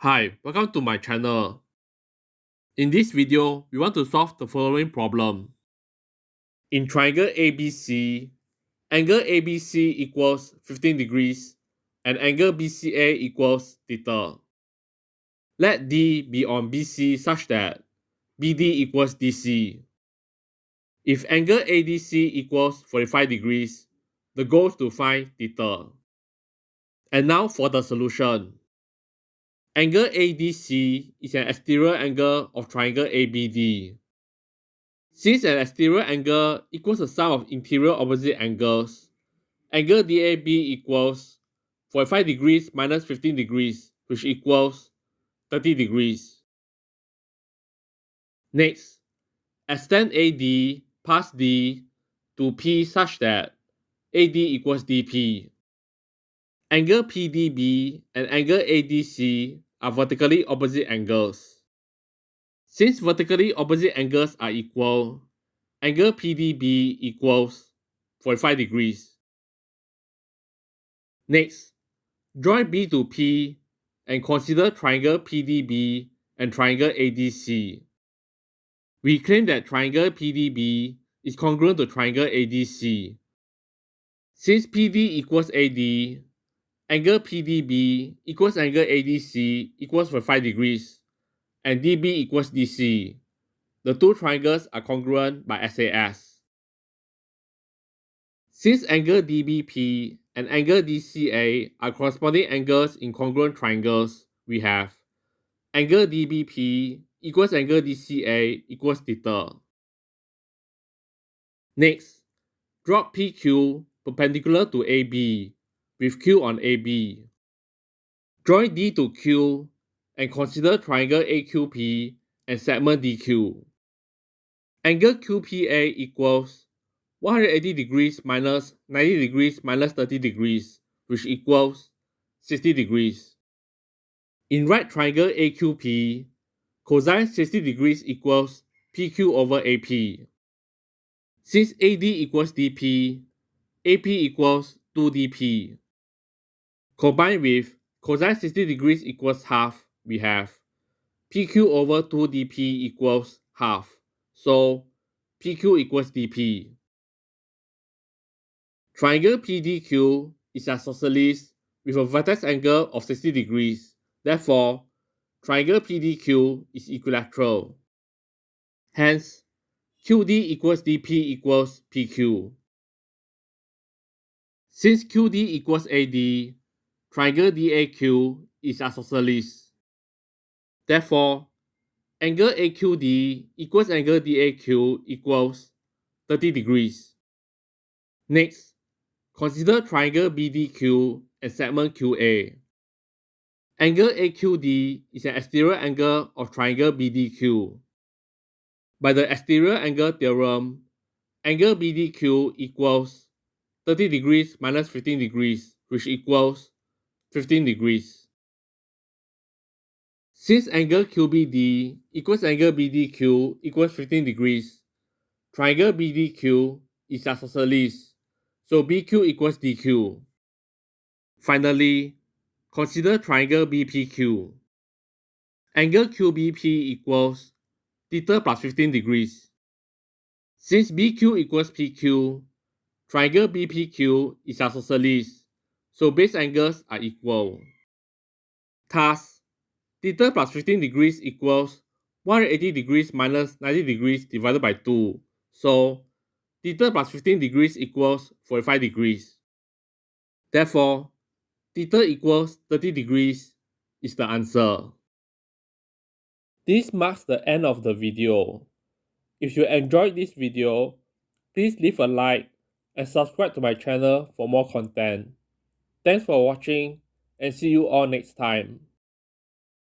Hi, welcome to my channel. In this video, we want to solve the following problem. In triangle ABC, angle ABC equals 15 degrees and angle BCA equals theta. Let D be on BC such that BD equals DC. If angle ADC equals 45 degrees, the goal is to find theta. And now for the solution. Angle ADC is an exterior angle of triangle ABD. Since an exterior angle equals the sum of interior opposite angles, angle DAB equals 45 degrees minus 15 degrees, which equals 30 degrees. Next, extend AD past D to P such that AD equals DP. Angle PDB and angle ADC are vertically opposite angles. Since vertically opposite angles are equal, angle PDB equals 45 degrees. Next, join B to P and consider triangle PDB and triangle ADC. We claim that triangle PDB is congruent to triangle ADC. Since PD equals AD, angle PDB equals angle ADC equals 45 degrees, and DB equals DC. The two triangles are congruent by SAS. Since angle DBP and angle DCA are corresponding angles in congruent triangles, we have angle DBP equals angle DCA equals theta. Next, drop PQ perpendicular to AB with Q on AB. Join D to Q and consider triangle AQP and segment DQ. Angle QPA equals 180 degrees minus 90 degrees minus 30 degrees, which equals 60 degrees. In right triangle AQP, cosine 60 degrees equals PQ over AP. Since AD equals DP, AP equals 2DP. Combined with cosine 60 degrees equals half, we have PQ over 2DP equals half. So PQ equals DP. Triangle PDQ is isosceles with a vertex angle of 60 degrees. Therefore, triangle PDQ is equilateral. Hence, QD equals DP equals PQ. Since QD equals AD, triangle DAQ is isosceles. Therefore, angle AQD equals angle DAQ equals 30 degrees. Next, consider triangle BDQ and segment QA. Angle AQD is an exterior angle of triangle BDQ. By the exterior angle theorem, angle BDQ equals 30 degrees minus 15 degrees, which equals 15 degrees. Since angle QBD equals angle BDQ equals 15 degrees, triangle BDQ is isosceles, so BQ equals DQ. Finally, consider triangle BPQ. Angle QBP equals theta plus 15 degrees. Since BQ equals PQ, triangle BPQ is isosceles, so base angles are equal. Thus, theta plus 15 degrees equals 180 degrees minus 90 degrees divided by 2. So, theta plus 15 degrees equals 45 degrees. Therefore, theta equals 30 degrees is the answer. This marks the end of the video. If you enjoyed this video, please leave a like and subscribe to my channel for more content. Thanks for watching and see you all next time.